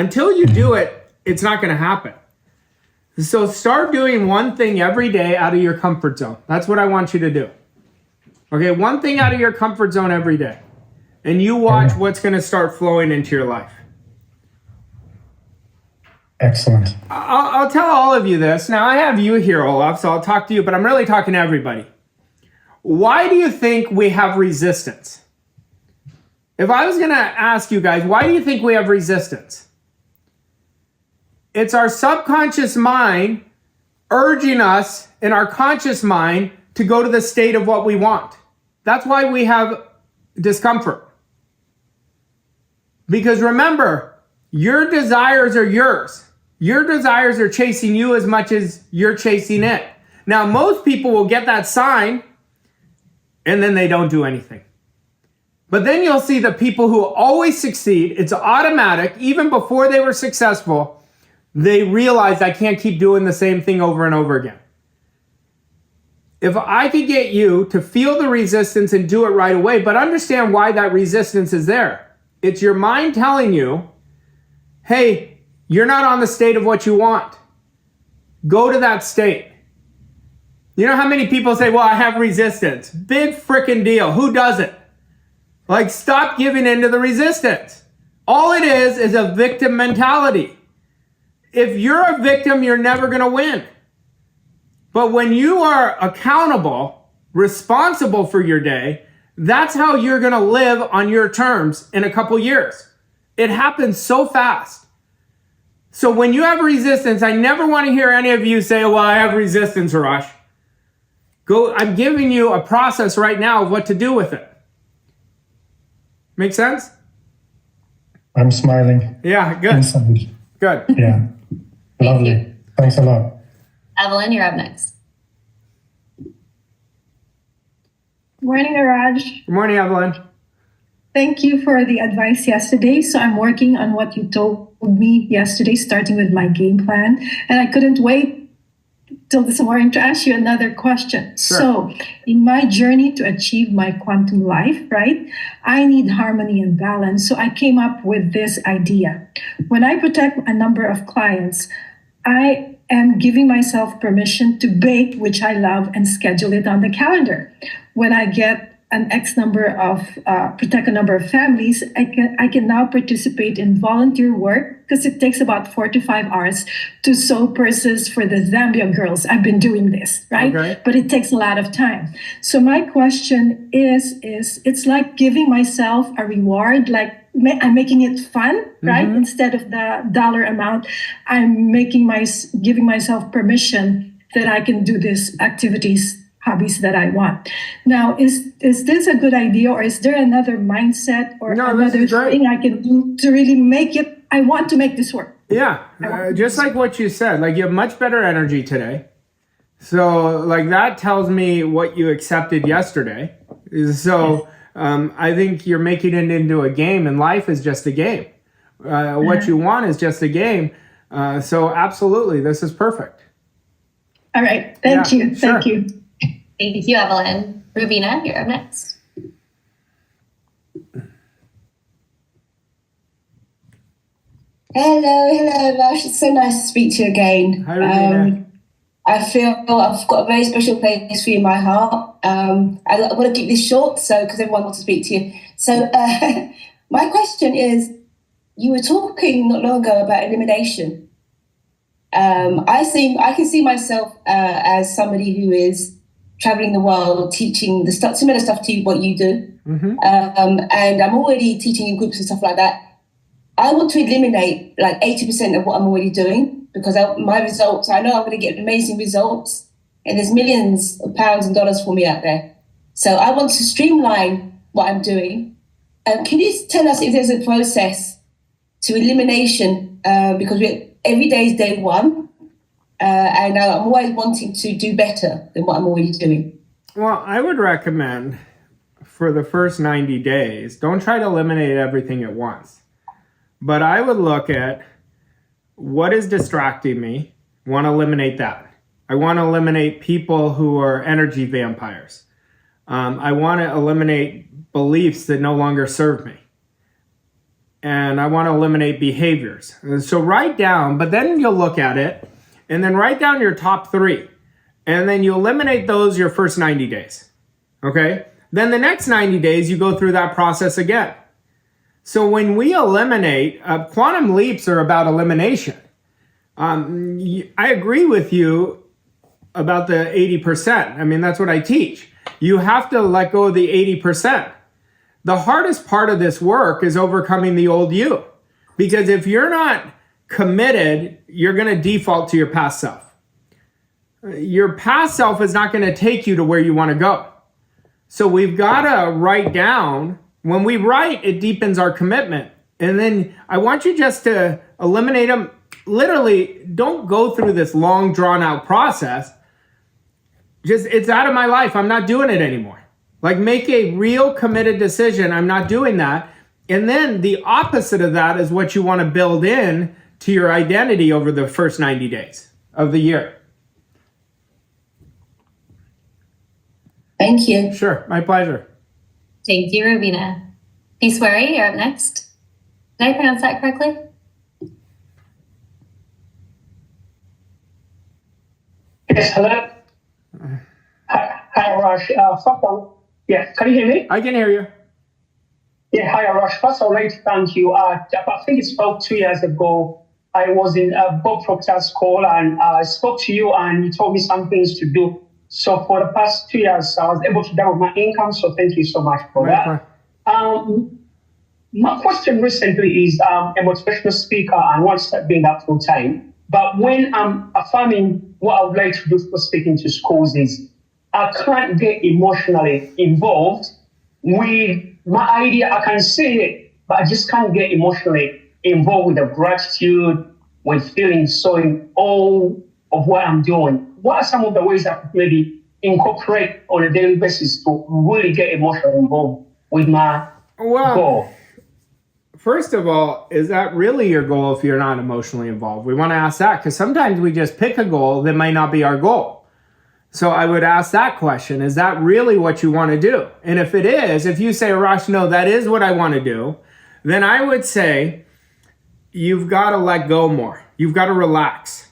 Until you do it, it's not going to happen. So start doing one thing every day out of your comfort zone. That's what I want you to do. Okay, one thing out of your comfort zone every day. And you watch what's going to start flowing into your life. Excellent. I'll tell all of you this. Now, I have you here, Olaf, so I'll talk to you, but I'm really talking to everybody. Why do you think we have resistance? If I was going to ask you guys, why do you think we have resistance? It's our subconscious mind urging us in our conscious mind to go to the state of what we want. That's why we have discomfort. Because remember, your desires are yours. Your desires are chasing you as much as you're chasing it. Now, most people will get that sign and then they don't do anything. But then you'll see the people who always succeed, it's automatic, even before they were successful, they realize I can't keep doing the same thing over and over again. If I could get you to feel the resistance and do it right away, but understand why that resistance is there. It's your mind telling you, hey, you're not on the state of what you want. Go to that state. You know how many people say, well, I have resistance. Big freaking deal. Who doesn't? Like, stop giving in to the resistance. All it is a victim mentality. If you're a victim, you're never going to win. But when you are accountable, responsible for your day, that's how you're going to live on your terms in a couple years. It happens so fast. So when you have resistance, I never want to hear any of you say, well, I have resistance, Arash. I'm giving you a process right now of what to do with it. Make sense? I'm smiling. Yeah, good. Inside. Good. Yeah. Lovely. Thanks a lot. Evelyn, you're up next. Morning, Arash. Good morning, Evelyn. Thank you for the advice yesterday. So I'm working on what you told me yesterday, starting with my game plan. And I couldn't wait till this morning to ask you another question. Sure. So in my journey to achieve my quantum life, right, I need harmony and balance. So I came up with this idea. When I protect a number of clients, I am giving myself permission to bake, which I love, and schedule it on the calendar. When I get an X number of, protect a number of families, I can now participate in volunteer work because it takes about 4 to 5 hours to sew purses for the Zambia girls. I've been doing this, right? Okay. But it takes a lot of time. So my question is it's like giving myself a reward, like I'm making it fun, right? Instead of the dollar amount, I'm giving myself permission that I can do these activities, hobbies that I want. Now, is this a good idea, or is there another mindset or another thing I can do to really make it? I want to make this work. Yeah, just like what you said, like you have much better energy today. So like that tells me what you accepted yesterday. So I think you're making it into a game, and life is just a game. What you want is just a game. So absolutely, this is perfect. All right. Thank you. Sure. Thank you. Thank you, Evelyn. Rubina, you're up next. Hello, Arash. It's so nice to speak to you again. Hi, Rubina. I feel I've got a very special place for you in my heart. I want to keep this short, because everyone wants to speak to you. So my question is, you were talking not long ago about elimination. I can see myself as somebody who is traveling the world, teaching the similar stuff to what you do. And I'm already teaching in groups and stuff like that. I want to eliminate like 80% of what I'm already doing, because my results, I know I'm going to get amazing results, and there's millions of pounds and dollars for me out there. So I want to streamline what I'm doing. Can you tell us if there's a process to elimination? Because every day is day one, and I'm always wanting to do better than what I'm already doing. Well, I would recommend for the first 90 days, don't try to eliminate everything at once. But I would look at what is distracting me, want to eliminate that. I want to eliminate people who are energy vampires. I want to eliminate beliefs that no longer serve me. and I want to eliminate behaviors. And so write down, but then you'll look at it and then write down your top 3. And then you eliminate those your first 90 days. Okay? Then the next 90 days, you go through that process again. So when we eliminate, quantum leaps are about elimination. I agree with you about the 80%. I mean, that's what I teach. You have to let go of the 80%. The hardest part of this work is overcoming the old you. Because if you're not committed, you're going to default to your past self. Your past self is not going to take you to where you want to go. So we've got to write down. When we write, it deepens our commitment. And then I want you just to eliminate them. Literally, don't go through this long, drawn-out process. Just, it's out of my life. I'm not doing it anymore. Like, make a real committed decision. I'm not doing that. And then the opposite of that is what you want to build in to your identity over the first 90 days of the year. Thank you. Sure, my pleasure. Thank you, Rubina. Vossoughi, you're up next. Did I pronounce that correctly? Yes, hello. Hi, Arash. First of all, yeah, can you hear me? I can hear you. Yeah, hi, Arash. First, I'd like to thank you. I think it's about 2 years ago. I was in Bob Proctor's call and I spoke to you and you told me some things to do. So for the past 2 years, I was able to double my income. So thank you so much for that. My question recently is I'm a motivational speaker and want to start doing that full time. But when I'm affirming what I would like to do for speaking to schools is I can't get emotionally involved with my idea. I can say it, but I just can't get emotionally involved with the gratitude, with feeling so in awe of what I'm doing. What are some of the ways I could maybe incorporate on a daily basis to really get emotionally involved with my goal? First of all, is that really your goal if you're not emotionally involved? We want to ask that because sometimes we just pick a goal that might not be our goal. So I would ask that question, is that really what you want to do? And if it is, if you say, Arash, no, that is what I want to do, then I would say you've got to let go more. You've got to relax,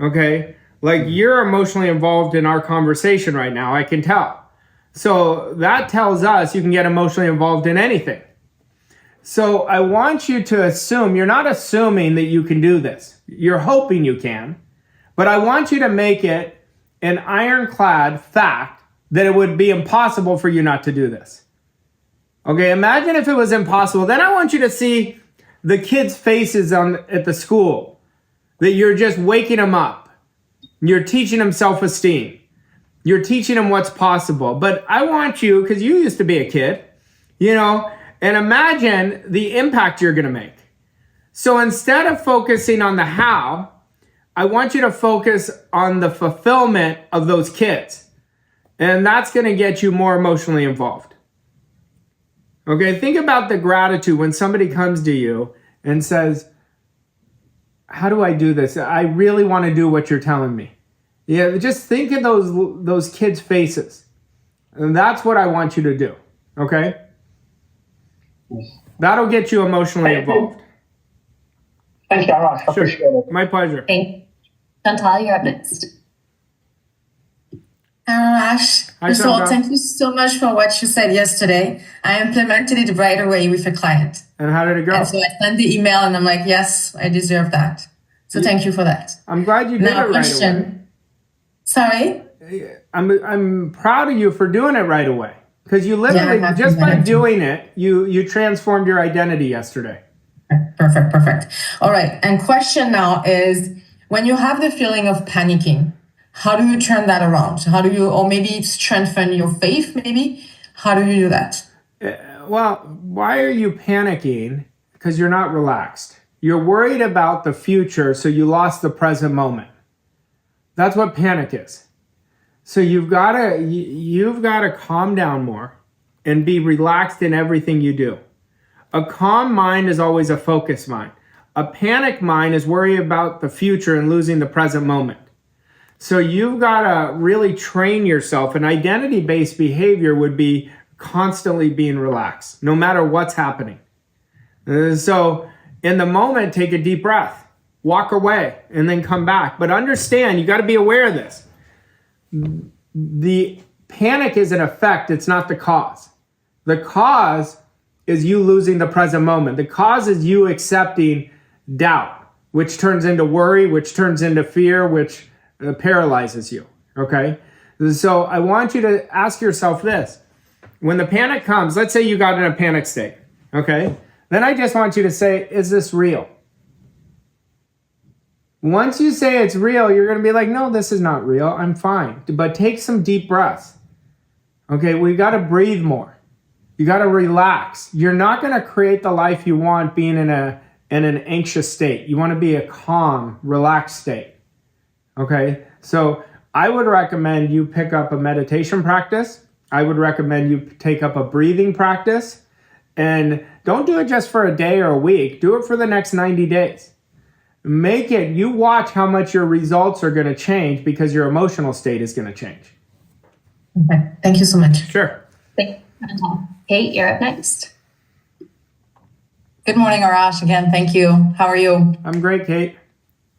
okay? Like you're emotionally involved in our conversation right now, I can tell. So that tells us you can get emotionally involved in anything. So I want you to assume, you're not assuming that you can do this. You're hoping you can, but I want you to make it an ironclad fact that it would be impossible for you not to do this. Okay, imagine if it was impossible. Then I want you to see the kids' faces at the school, that you're just waking them up. You're teaching them self-esteem. You're teaching them what's possible. But I want you, because you used to be a kid, you know, and imagine the impact you're going to make. So instead of focusing on the how, I want you to focus on the fulfillment of those kids. And that's going to get you more emotionally involved. Okay, think about the gratitude when somebody comes to you and says, how do I do this? I really want to do what you're telling me. Yeah, just think of those kids' faces. And that's what I want you to do. Okay? That'll get you emotionally involved. Thank you, Arash. I appreciate it. My pleasure. Thank you. Chantal, you're up next. Arash, first of all, thank you so much for what you said yesterday. I implemented it right away with a client. And how did it go? And so I sent the email and I'm like, yes, I deserve that. So thank you for that. I'm glad you did it right away. Sorry? I'm proud of you for doing it right away. Because you literally, just by doing it, you transformed your identity yesterday. Perfect. All right. And question now is, when you have the feeling of panicking, how do you turn that around? How do you, or maybe strengthen your faith, maybe? How do you do that? Well, why are you panicking? Because you're not relaxed. You're worried about the future, so you lost the present moment. That's what panic is. So you've got to calm down more and be relaxed in everything you do. A calm mind is always a focused mind. A panic mind is worried about the future and losing the present moment. So you've got to really train yourself. An identity-based behavior would be constantly being relaxed, no matter what's happening. So in the moment, take a deep breath, walk away, and then come back. But understand, you got to be aware of this. The panic is an effect, it's not the cause. The cause is you losing the present moment. The cause is you accepting doubt, which turns into worry, which turns into fear, which paralyzes you, okay? So I want you to ask yourself this. When the panic comes, let's say you got in a panic state, okay? Then I just want you to say, is this real? Once you say it's real, you're going to be like, no, this is not real. I'm fine. But take some deep breaths. Okay, we got to breathe more. You got to relax. You're not going to create the life you want being in an anxious state. You want to be a calm, relaxed state. Okay, so I would recommend you pick up a meditation practice. I would recommend you take up a breathing practice. And don't do it just for a day or a week. Do it for the next 90 days. Make it, you watch how much your results are going to change because your emotional state is going to change. Okay. Thank you so much. Sure. Thank you. Kate, you're up next. Good morning, Arash. Again, thank you. How are you? I'm great, Kate.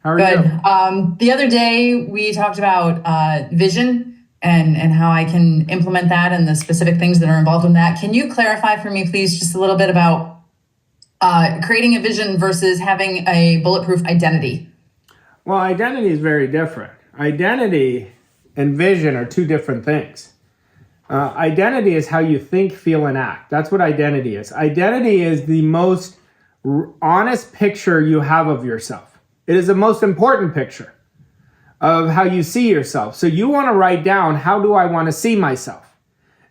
How are Good. you? The other day, we talked about vision and how I can implement that and the specific things that are involved in that. Can you clarify for me, please, just a little bit about creating a vision versus having a bulletproof identity? Well, identity is very different. Identity and vision are two different things. Identity is how you think, feel, and act. That's what identity is. Identity is the most honest picture you have of yourself. It is the most important picture of how you see yourself. So you want to write down, how do I want to see myself?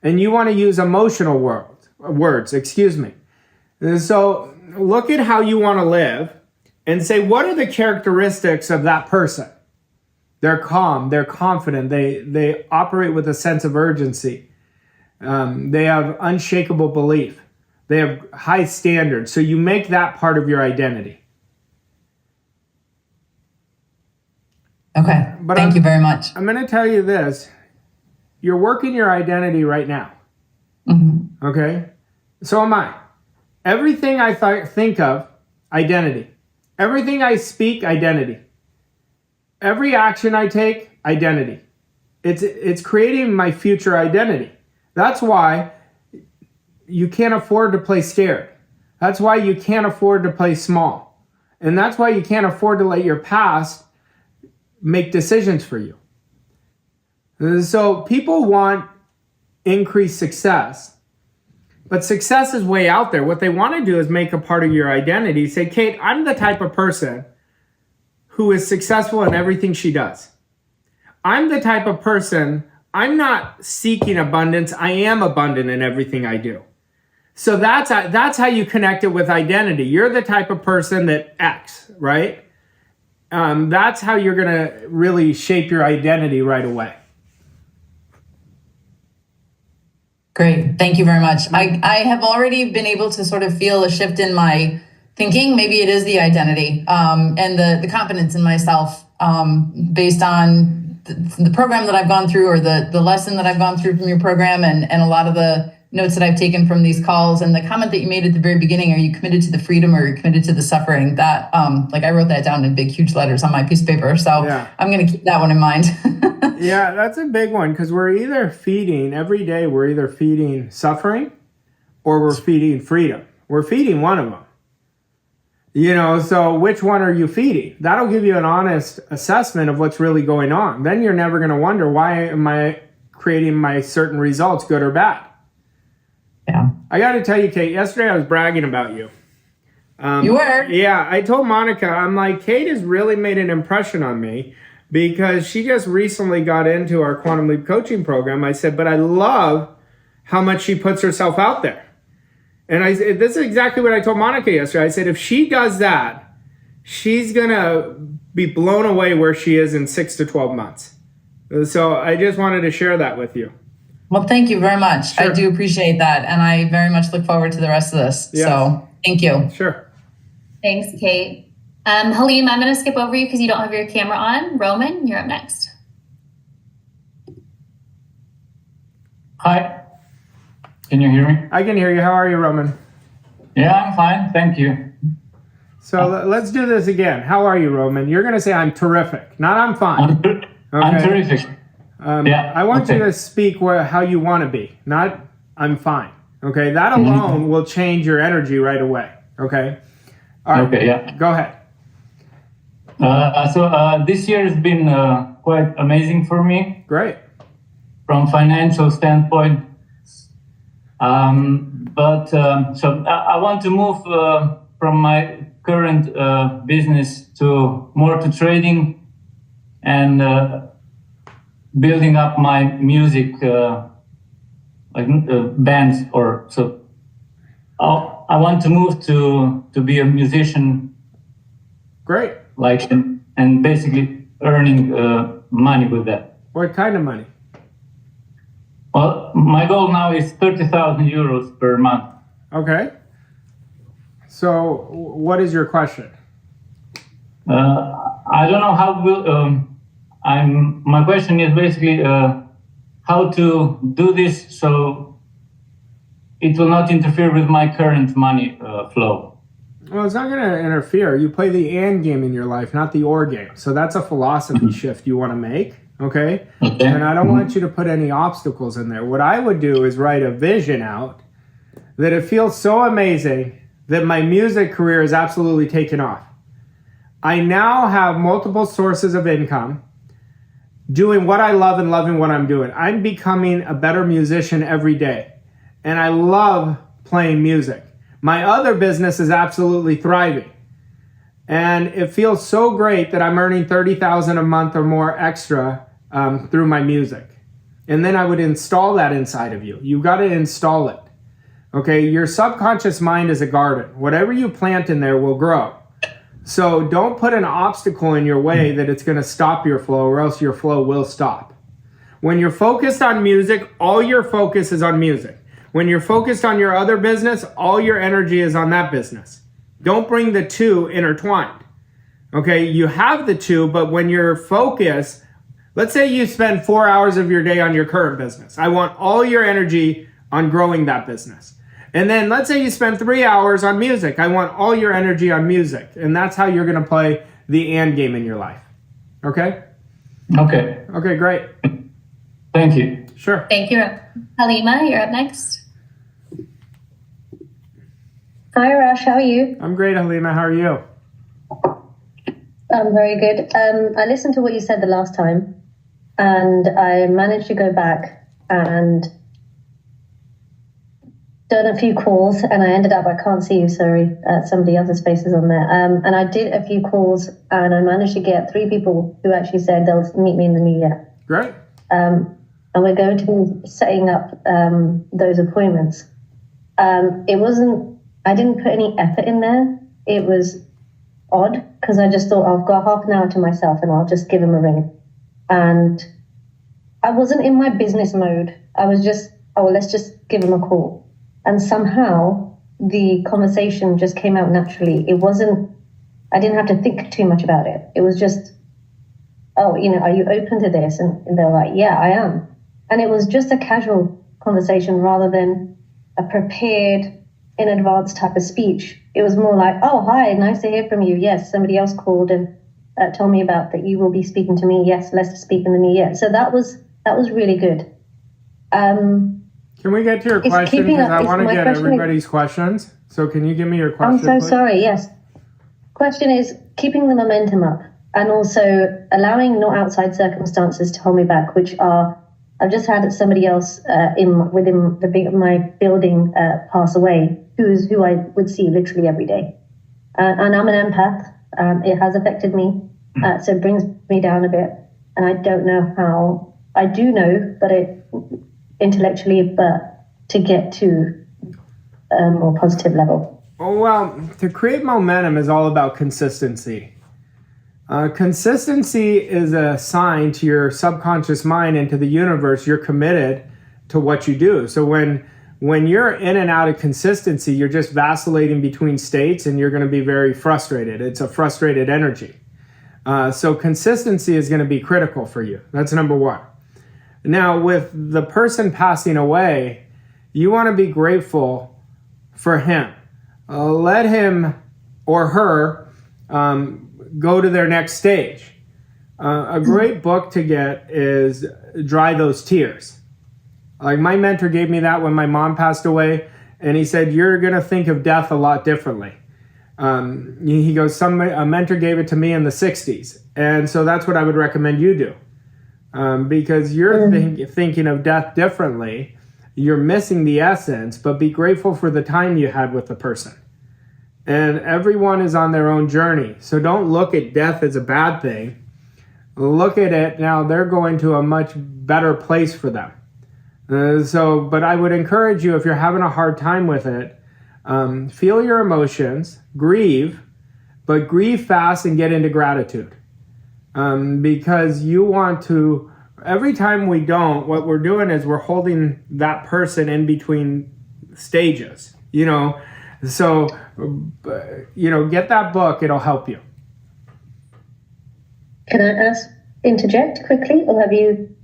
And you want to use emotional words. And so look at how you want to live and say, what are the characteristics of that person? They're calm, they're confident, they operate with a sense of urgency. They have unshakable belief. They have high standards. So you make that part of your identity. Okay. Thank you very much. I'm going to tell you this. You're working your identity right now. Mm-hmm. Okay? So am I. Everything I think of, identity. Everything I speak, identity. Every action I take, identity. It's creating my future identity. That's why you can't afford to play scared. That's why you can't afford to play small. And that's why you can't afford to let your past make decisions for you. So people want increased success, but success is way out there. What they want to do is make a part of your identity. Say, Kate, I'm the type of person who is successful in everything she does. I'm the type of person, I'm not seeking abundance. I am abundant in everything I do. So that's how you connect it with identity. You're the type of person that X, right? That's how you're going to really shape your identity right away. Great. Thank you very much. I have already been able to sort of feel a shift in my thinking. Maybe it is the identity and the confidence in myself based on the program that I've gone through or the lesson that I've gone through from your program and a lot of the notes that I've taken from these calls. And the comment that you made at the very beginning, are you committed to the freedom or are you committed to the suffering? That, like I wrote that down in big, huge letters on my piece of paper. So yeah. I'm going to keep that one in mind. Yeah, that's a big one because we're either feeding, every day we're either feeding suffering or we're feeding freedom. We're feeding one of them. You know, so which one are you feeding? That'll give you an honest assessment of what's really going on. Then you're never going to wonder, why am I creating my certain results, good or bad? Yeah. I got to tell you, Kate, yesterday I was bragging about you. You were? Yeah, I told Monica, I'm like, Kate has really made an impression on me because she just recently got into our Quantum Leap coaching program. I said, but I love how much she puts herself out there. And this is exactly what I told Monica yesterday. I said, if she does that, she's going to be blown away where she is in 6 to 12 months. So I just wanted to share that with you. Well, thank you very much. Sure. I do appreciate that. And I very much look forward to the rest of this. Yeah. So thank you. Sure. Thanks, Kate. Halim, I'm going to skip over you because you don't have your camera on. Roman, you're up next. Hi. Can you hear me? I can hear you. How are you, Roman? Yeah, I'm fine. Thank you. So let's do this again. How are you, Roman? You're going to say I'm terrific, not I'm fine. I'm terrific. Yeah. I want you okay. to speak how you want to be, not I'm fine. Okay, that alone will change your energy right away. Okay. All right. Okay. Yeah. Go ahead. So this year has been quite amazing for me. Great. From financial standpoint. So I want to move from my current business to more to trading and building up my music bands or so. I want to move to be a musician. Great. Like and basically earning money with that. What kind of money? Well, my goal now is 30,000 euros per month. Okay. So, what is your question? I don't know how will. My question is basically how to do this so it will not interfere with my current money flow. Well, it's not going to interfere. You play the and game in your life, not the or game. So that's a philosophy shift you want to make. Okay. And I don't want you to put any obstacles in there. What I would do is write a vision out that it feels so amazing that my music career is absolutely taken off. I now have multiple sources of income doing what I love and loving what I'm doing. I'm becoming a better musician every day. And I love playing music. My other business is absolutely thriving. And it feels so great that I'm earning 30,000 a month or more extra through my music. And then I would install that inside of you. You got to install it. Okay, your subconscious mind is a garden. Whatever you plant in there will grow. So don't put an obstacle in your way that it's going to stop your flow, or else your flow will stop. When you're focused on music, all your focus is on music. When you're focused on your other business, all your energy is on that business. Don't bring the two intertwined. Okay, you have the two, but when you're focused, let's say you spend 4 hours of your day on your current business. I want all your energy on growing that business. And then let's say you spend 3 hours on music. I want all your energy on music. And that's how you're going to play the and game in your life. Okay? Okay. Okay, great. Thank you. Sure. Thank you. Halima, you're up next. Hi, Arash. How are you? I'm great, Halima. How are you? I'm very good. I listened to what you said the last time, and I managed to go back and done a few calls, and I ended up, I can't see you, sorry, somebody else's face is on there. And I did a few calls, and I managed to get 3 people who actually said they'll meet me in the new year. Great. And we're going to be setting up those appointments. I didn't put any effort in there. It was odd, because I just thought I've got half an hour to myself and I'll just give him a ring. And I wasn't in my business mode. I was just, let's just give him a call. And somehow the conversation just came out naturally. I didn't have to think too much about it. It was just, are you open to this? And they're like, yeah, I am. And it was just a casual conversation rather than a prepared in advance type of speech. It was more like, oh, hi, nice to hear from you. Yes, somebody else called and told me about that you will be speaking to me. Yes, let's speak in the new year. So that was really good. Can we get to your question? Because I want to get everybody's questions. So can you give me your question, I'm so please? sorry, yes. Question is keeping the momentum up and also allowing no outside circumstances to hold me back, which are, I've just had somebody else within my building pass away, who I would see literally every day. And I'm an empath. It has affected me, so it brings me down a bit. And I don't know how. I do know, but intellectually, but to get to a more positive level. Oh, well, to create momentum is all about consistency. Consistency is a sign to your subconscious mind and to the universe you're committed to what you do. So when you're in and out of consistency, you're just vacillating between states and you're going to be very frustrated. It's a frustrated energy. So consistency is going to be critical for you. That's number one. Now, with the person passing away, you want to be grateful for him. let him or her go to their next stage. A great book to get is Dry Those Tears. Like my mentor gave me that when my mom passed away, and he said, you're going to think of death a lot differently. He goes, a mentor gave it to me in the 60s. And so that's what I would recommend you do. Because you're thinking of death differently. You're missing the essence, but be grateful for the time you had with the person. And everyone is on their own journey. So don't look at death as a bad thing. Look at it now, they're going to a much better place for them. But I would encourage you, if you're having a hard time with it, feel your emotions, grieve, but grieve fast and get into gratitude. Because you want to, every time we don't, what we're doing is we're holding that person in between stages, So, get that book, it'll help you. Can I interject quickly, or have you?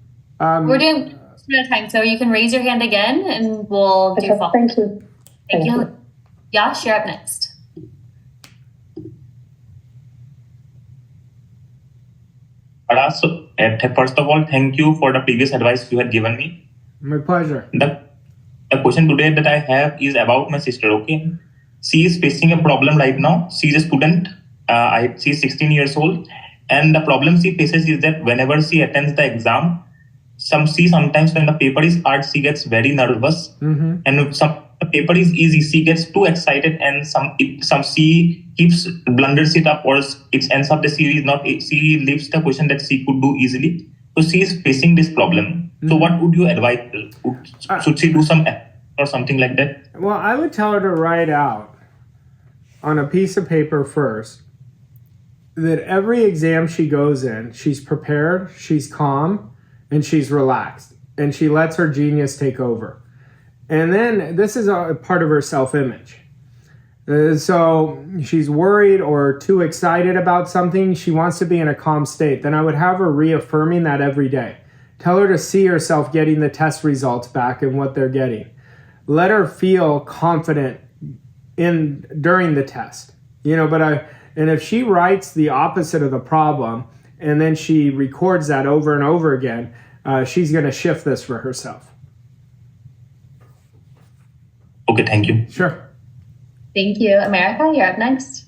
We're doing at a time, so you can raise your hand again, and we'll do follow. Thank you. Thank you. Yash, you're up next. Arash, first of all, thank you for the previous advice you had given me. My pleasure. The question today that I have is about my sister, okay? She is facing a problem right now. She is a student. She is 16 years old. And the problem she faces is that whenever she attends the exam, sometimes when the paper is hard, she gets very nervous. Mm-hmm. And if the paper is easy, she gets too excited, and she keeps blunders it up, or it ends up that she leaves the question that she could do easily. So she is facing this problem. Mm-hmm. So what would you advise? Should she do some or something like that? Well, I would tell her to write out on a piece of paper first that every exam she goes in, she's prepared, she's calm, and she's relaxed, and she lets her genius take over. And then this is a part of her self-image. So she's worried or too excited about something, she wants to be in a calm state. Then I would have her reaffirming that every day. Tell her to see herself getting the test results back and what they're getting. Let her feel confident during the test. And if she writes the opposite of the problem and then she records that over and over again, she's going to shift this for herself. Okay, thank you. Sure. Thank you. America, you're up next.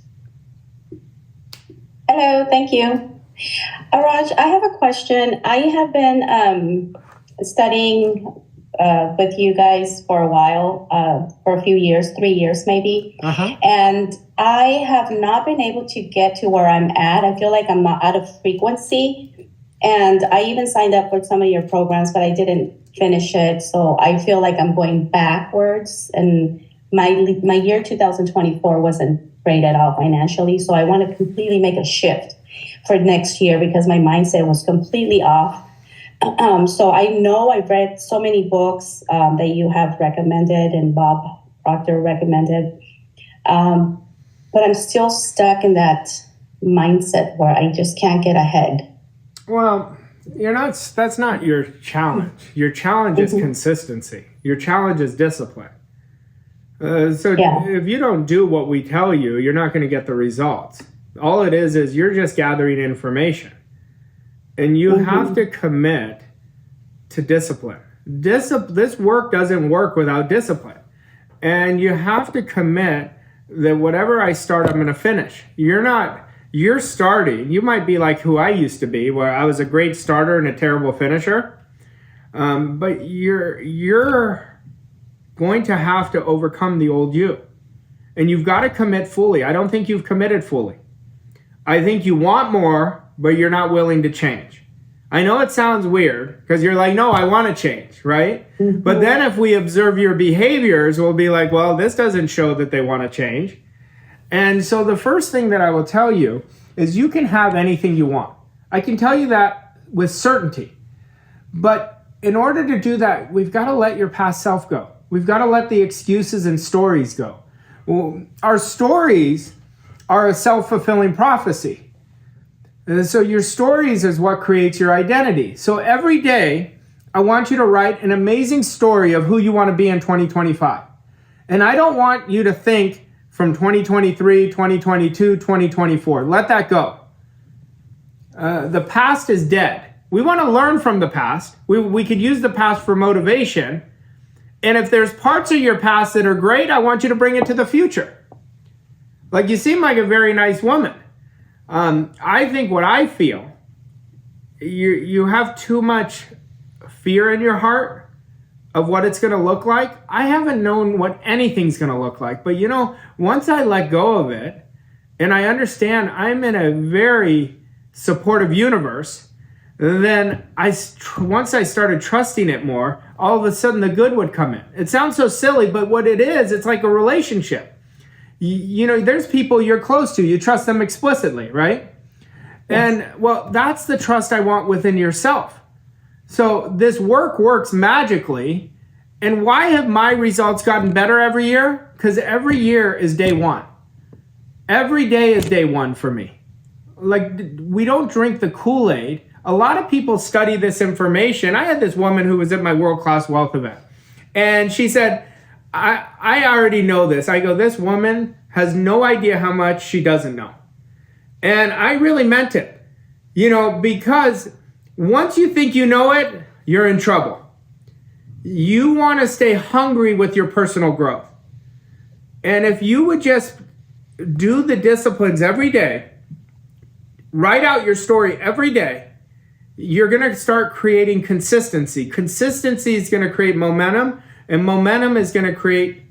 Hello, thank you. Arash, I have a question. I have been studying with you guys for a while, for a few years, 3 years maybe. Uh-huh. And I have not been able to get to where I'm at. I feel like I'm out of frequency. And I even signed up for some of your programs, but I didn't finish it. So I feel like I'm going backwards. And my year 2024 wasn't great at all financially. So I want to completely make a shift for next year because my mindset was completely off. So I know I've read so many books that you have recommended and Bob Proctor recommended. But I'm still stuck in that mindset where I just can't get ahead. Well, that's not your challenge. Your challenge is consistency. Your challenge is discipline. If you don't do what we tell you, you're not going to get the results. All it is you're just gathering information. And you have to commit to discipline. This work doesn't work without discipline. And you have to commit that whatever I start, I'm going to finish. You're starting. You might be like who I used to be, where I was a great starter and a terrible finisher. But you're going to have to overcome the old you. And you've got to commit fully. I don't think you've committed fully. I think you want more, but you're not willing to change. I know it sounds weird because you're like, no, I want to change, right? Mm-hmm. But then if we observe your behaviors, we'll be like, well, this doesn't show that they want to change. And so the first thing that I will tell you is you can have anything you want. I can tell you that with certainty. But in order to do that, we've got to let your past self go. We've got to let the excuses and stories go. Well, our stories are a self-fulfilling prophecy. And so your stories is what creates your identity. So every day, I want you to write an amazing story of who you want to be in 2025. And I don't want you to think from 2023, 2022, 2024. Let that go. The past is dead. We want to learn from the past. We could use the past for motivation. And if there's parts of your past that are great, I want you to bring it to the future. Like, you seem like a very nice woman. I think what I feel, you have too much fear in your heart of what it's going to look like. I haven't known what anything's going to look like. But, once I let go of it and I understand I'm in a very supportive universe, then once I started trusting it more, all of a sudden the good would come in. It sounds so silly, but what it is, it's like a relationship. There's people you're close to, you trust them explicitly, right? Yes. And well, that's the trust I want within yourself. So this work works magically. And why have my results gotten better every year? Because every year is day one. Every day is day one for me. Like, we don't drink the Kool-Aid. A lot of people study this information. I had this woman who was at my World Class Wealth event, and she said, I already know this. I go, this woman has no idea how much she doesn't know. And I really meant it, because once you think you know it, you're in trouble. You want to stay hungry with your personal growth. And if you would just do the disciplines every day, write out your story every day, you're going to start creating consistency. Consistency is going to create momentum, and momentum is going to create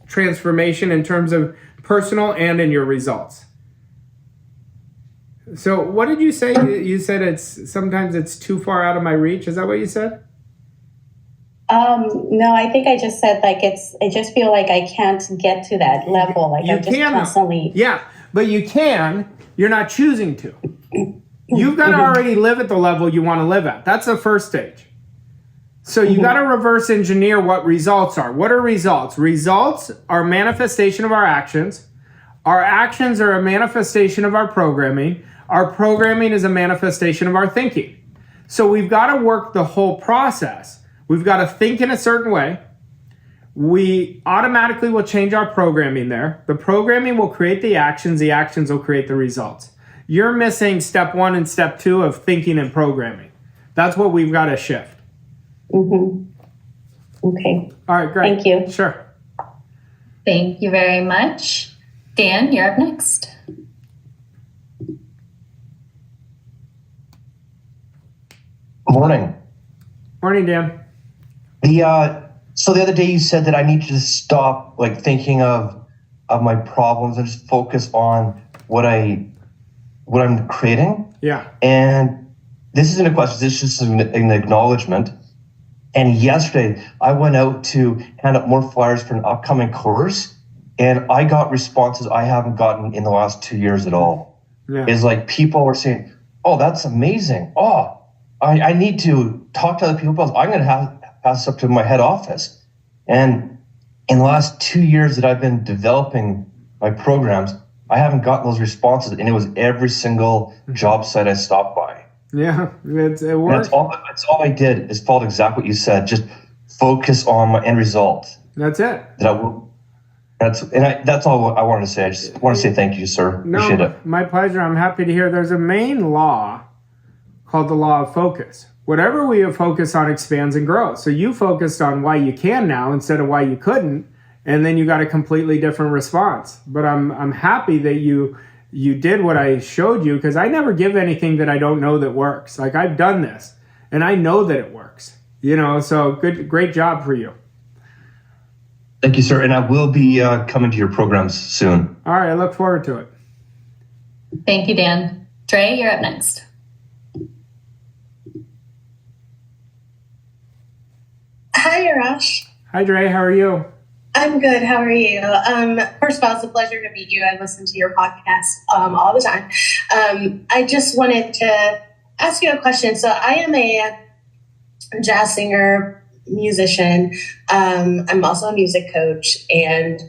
transformation in terms of personal and in your results. So what did you say? You said sometimes it's too far out of my reach. Is that what you said? No, I think I just said I just feel like I can't get to that level. Like I'm just constantly. Yeah, but you can. You're not choosing to. You've got to already live at the level you want to live at. That's the first stage. So you got to reverse engineer what results are. What are results? Results are a manifestation of our actions. Our actions are a manifestation of our programming. Our programming is a manifestation of our thinking. So we've got to work the whole process. We've got to think in a certain way. We automatically will change our programming there. The programming will create the actions will create the results. You're missing step 1 and step 2 of thinking and programming. That's what we've got to shift. Okay. All right, great. Thank you. Sure. Thank you very much. Dan, you're up next. Morning. Morning, Dan. So the other day you said that I need to stop thinking of my problems and just focus on what I'm creating. Yeah. And this isn't a question, this is just an acknowledgement. And yesterday I went out to hand out more flyers for an upcoming course, and I got responses I haven't gotten in the last 2 years at all. Yeah. It's like people were saying, oh, that's amazing. Oh, I need to talk to other people about this. I'm going to pass up to my head office. And in the last 2 years that I've been developing my programs, I haven't gotten those responses, and it was every single job site I stopped by. Yeah, it works. That's all I did is followed exactly what you said. Just focus on my end result. That's it. That's all I wanted to say. I just want to say thank you, sir. Appreciate it. My pleasure. I'm happy to hear. There's a main law called the law of focus. Whatever we focus on expands and grows. So you focused on why you can now instead of why you couldn't, and then you got a completely different response. But I'm happy that you did what I showed you, because I never give anything that I don't know that works. Like, I've done this and I know that it works. So great job for you. Thank you, sir. And I will be coming to your programs soon. All right, I look forward to it. Thank you, Dan. Trey, you're up next. Hi, Arash. Hi, Dre. How are you? I'm good. How are you? First of all, it's a pleasure to meet you. I listen to your podcast all the time. I just wanted to ask you a question. So I am a jazz singer, musician. I'm also a music coach, and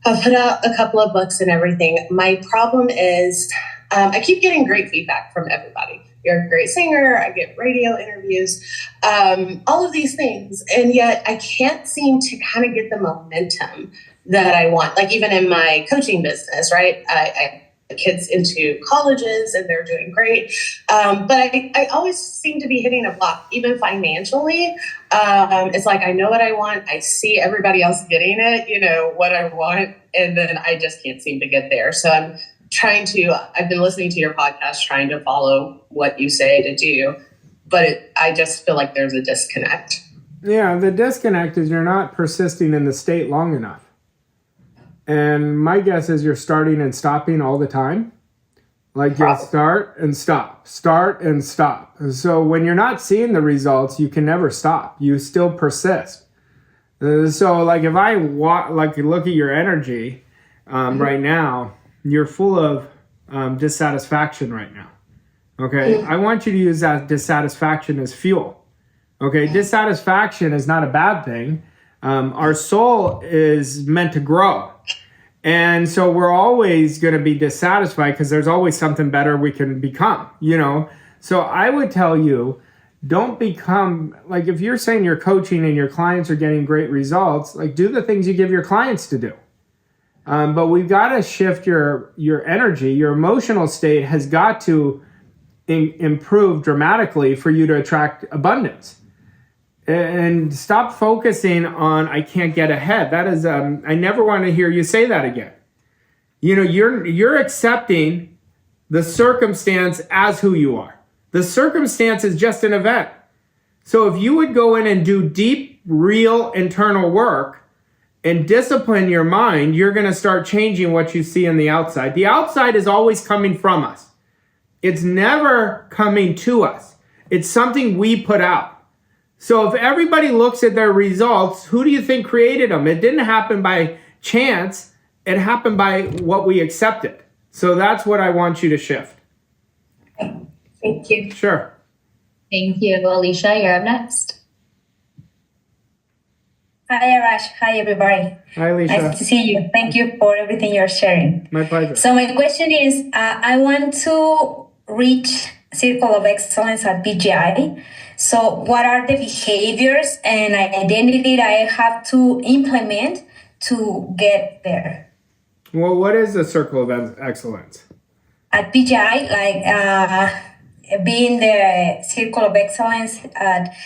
I've put out a couple of books and everything. My problem is I keep getting great feedback from everybody. you're a great singer. I get radio interviews, all of these things. And yet I can't seem to kind of get the momentum that I want. Like even in my coaching business, right? I kids into colleges and they're doing great. But I always seem to be hitting a block, even financially. It's like, I know what I want. I see everybody else getting it, what I want. And then I just can't seem to get there. So I've been listening to your podcast, trying to follow what you say to do, but I just feel like there's a disconnect. Yeah, the disconnect is you're not persisting in the state long enough. And my guess is you're starting and stopping all the time. Like you'll start and stop. So when you're not seeing the results, you can never stop. You still persist. So like if I look at your energy right now, you're full of dissatisfaction right now. Okay, I want you to use that dissatisfaction as fuel. Okay, dissatisfaction is not a bad thing. Our soul is meant to grow. And so we're always going to be dissatisfied because there's always something better we can become, So I would tell you, don't become, like if you're saying you're coaching and your clients are getting great results, like do the things you give your clients to do. But we've got to shift your energy. Your emotional state has got to improve dramatically for you to attract abundance. And stop focusing on, I can't get ahead. That is, I never want to hear you say that again. You're accepting the circumstance as who you are. The circumstance is just an event. So if you would go in and do deep, real internal work and discipline your mind, you're going to start changing what you see in the outside. The outside is always coming from us. It's never coming to us. It's something we put out. So if everybody looks at their results, who do you think created them? It didn't happen by chance. It happened by what we accepted. So that's what I want you to shift. Thank you. Sure. Thank you. Alicia, you're up next. Hi, Arash. Hi, everybody. Hi, Alicia. Nice to see you. Thank you for everything you're sharing. My pleasure. So my question is, I want to reach Circle of Excellence at BGI. So what are the behaviors and identity that I have to implement to get there? Well, what is the Circle of Excellence? At BGI, being the Circle of Excellence at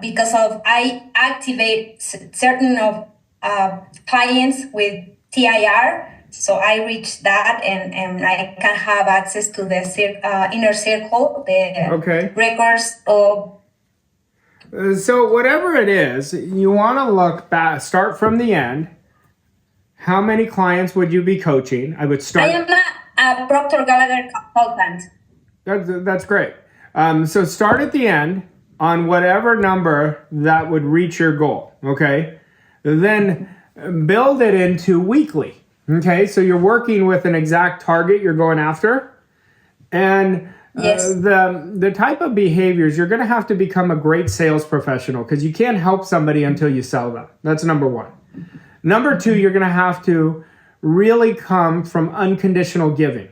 because of I activate certain of clients with TIR. So I reach that and I can have access to the inner circle, the records of. So whatever it is, you want to look back, start from the end. How many clients would you be coaching? I would start. I am a Proctor Gallagher consultant. That's great. So start at the end on whatever number that would reach your goal. Okay. Then build it into weekly. Okay, so you're working with an exact target you're going after. And the type of behaviors, you're going to have to become a great sales professional because you can't help somebody until you sell them. That's number one. Number two, you're going to have to really come from unconditional giving.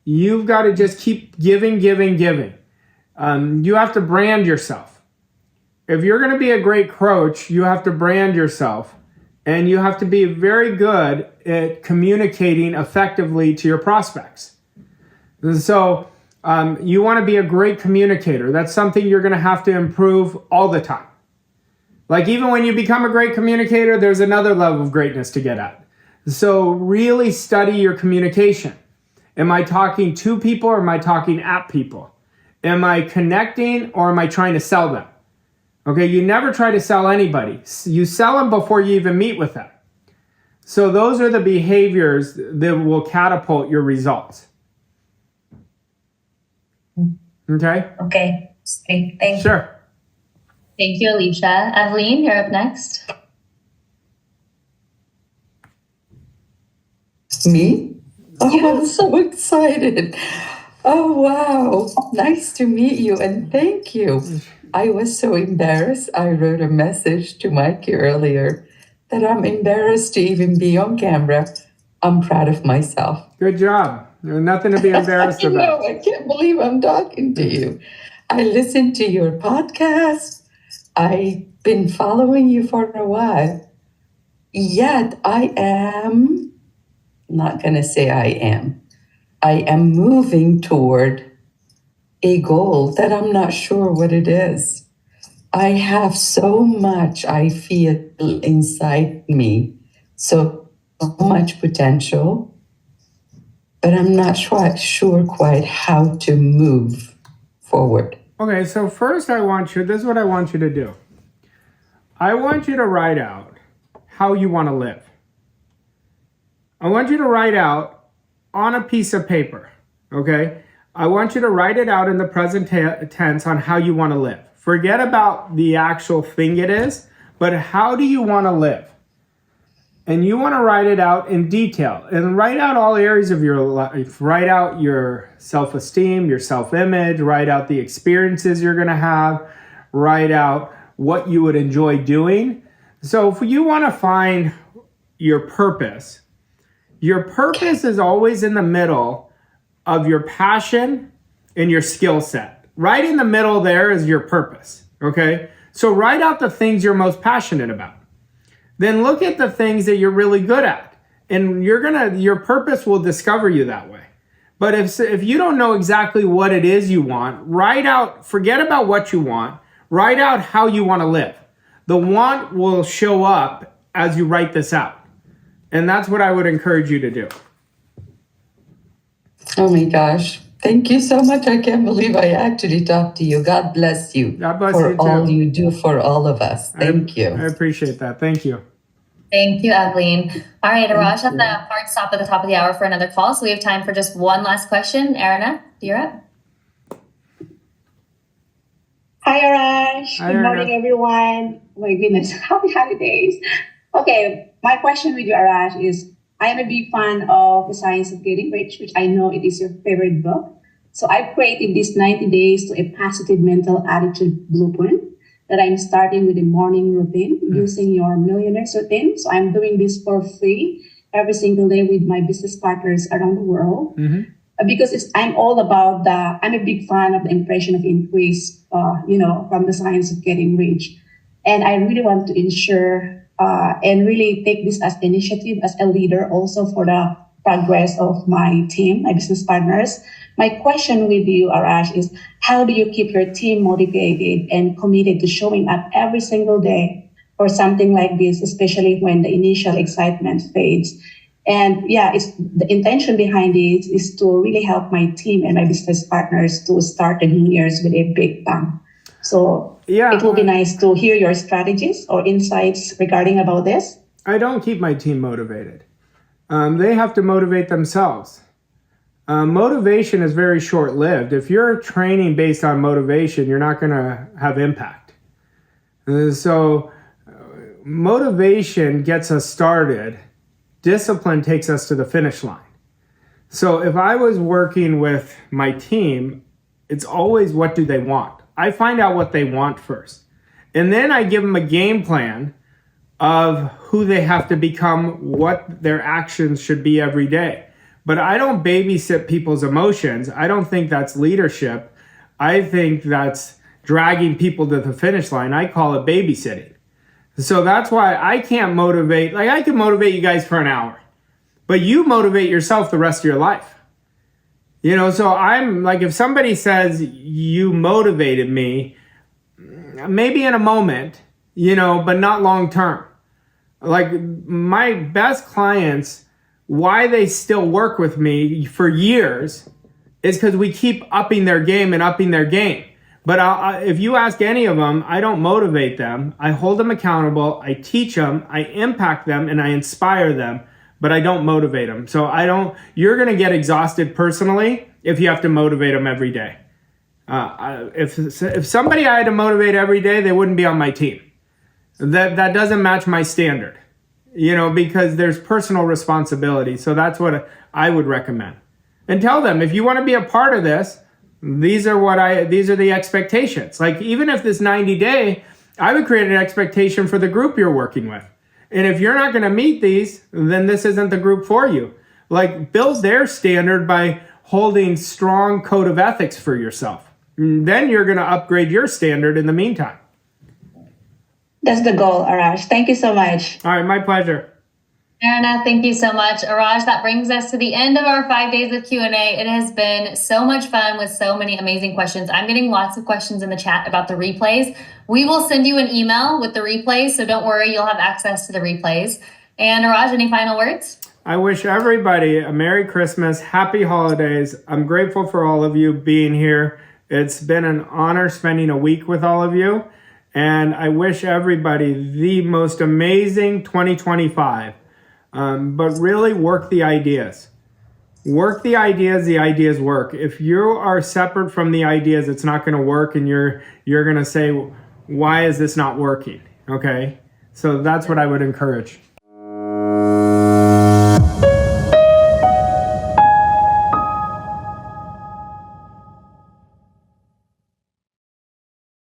You've got to just keep giving. You have to brand yourself. If you're going to be a great coach, you have to brand yourself. And you have to be very good at communicating effectively to your prospects. So you want to be a great communicator. That's something you're going to have to improve all the time. Like even when you become a great communicator, there's another level of greatness to get at. So really study your communication. Am I talking to people or am I talking at people? Am I connecting or am I trying to sell them? Okay, you never try to sell anybody. You sell them before you even meet with them. So those are the behaviors that will catapult your results. Okay? Okay, thank you. Sure. Thank you, Alicia. Evelyn, you're up next. Me? Oh, I'm so excited. Oh, wow. Nice to meet you and thank you. I was so embarrassed. I wrote a message to Mikey earlier that I'm embarrassed to even be on camera. I'm proud of myself. Good job. There's nothing to be embarrassed I about. know, I can't believe I'm talking to you. I listened to your podcast. I've been following you for a while. Yet I am not going to say I am moving toward a goal that I'm not sure what it is. I have so much I feel inside me, so much potential, but I'm not sure quite how to move forward. Okay, so first this is what I want you to do. I want you to write out how you want to live. I want you to write out on a piece of paper, okay? I want you to write it out in the present tense on how you want to live. Forget about the actual thing it is, but how do you want to live? And you want to write it out in detail and write out all areas of your life. Write out your self-esteem, your self-image, write out the experiences you're going to have, write out what you would enjoy doing. So if you want to find your purpose is always in the middle of your passion and your skill set. Right in the middle there is your purpose, okay? So write out the things you're most passionate about. Then look at the things that you're really good at. And your purpose will discover you that way. But if you don't know exactly what it is you want, forget about what you want, write out how you want to live. The want will show up as you write this out. And that's what I would encourage you to do. Oh my gosh. Thank you so much. I can't believe I actually talked to you. God bless you. God bless for you too. all you do for all of us. Thank you. I appreciate that. Thank you. Thank you, Evelyn. All right, Arash has a hard stop at the top of the hour for another call, so we have time for just one last question. Arana, you're up. Hi, Arash. Hi, Good Arana. morning, everyone. My goodness, happy holidays. Okay, my question with you, Arash, is I am a big fan of The Science of Getting Rich, which I know it is your favorite book. So I've created this 90 days to a positive mental attitude blueprint that I'm starting with a morning routine using your millionaire's routine. So I'm doing this for free every single day with my business partners around the world. Because I'm all about I'm a big fan of the impression of increase, from The Science of Getting Rich. And I really want to ensure and really take this as initiative as a leader also for the progress of my team, my business partners. My question with you, Arash, is how do you keep your team motivated and committed to showing up every single day for something like this, especially when the initial excitement fades? And it's the intention behind it is to really help my team and my business partners to start the new year's with a big bang. So it will be nice to hear your strategies or insights regarding about this. I don't keep my team motivated. They have to motivate themselves. Motivation is very short-lived. If you're training based on motivation, you're not going to have impact. So motivation gets us started. Discipline takes us to the finish line. So if I was working with my team, it's always what do they want? I find out what they want first. And then I give them a game plan of who they have to become, what their actions should be every day. But I don't babysit people's emotions. I don't think that's leadership. I think that's dragging people to the finish line. I call it babysitting. So that's why I can't motivate. Like I can motivate you guys for an hour, but you motivate yourself the rest of your life. So I'm like, if somebody says you motivated me, maybe in a moment, but not long term. Like my best clients, why they still work with me for years is because we keep upping their game and upping their game. But if you ask any of them, I don't motivate them. I hold them accountable. I teach them. I impact them and I inspire them, but I don't motivate them. So you're going to get exhausted personally if you have to motivate them every day. If somebody I had to motivate every day, they wouldn't be on my team. That doesn't match my standard, because there's personal responsibility. So that's what I would recommend. And tell them, if you want to be a part of this, these are the expectations. Like even if this 90-day, I would create an expectation for the group you're working with. And if you're not going to meet these, then this isn't the group for you. Like, build their standard by holding strong code of ethics for yourself. Then you're going to upgrade your standard in the meantime. That's the goal, Arash. Thank you so much. All right, my pleasure. Arana, thank you so much. Arash, that brings us to the end of our 5 days of Q&A. It has been so much fun with so many amazing questions. I'm getting lots of questions in the chat about the replays. We will send you an email with the replays, so don't worry, you'll have access to the replays. And Arash, any final words? I wish everybody a Merry Christmas, Happy Holidays. I'm grateful for all of you being here. It's been an honor spending a week with all of you. And I wish everybody the most amazing 2025. But really work the ideas. Work the ideas work. If you are separate from the ideas, it's not going to work, and you're going to say, why is this not working? Okay? So that's what I would encourage.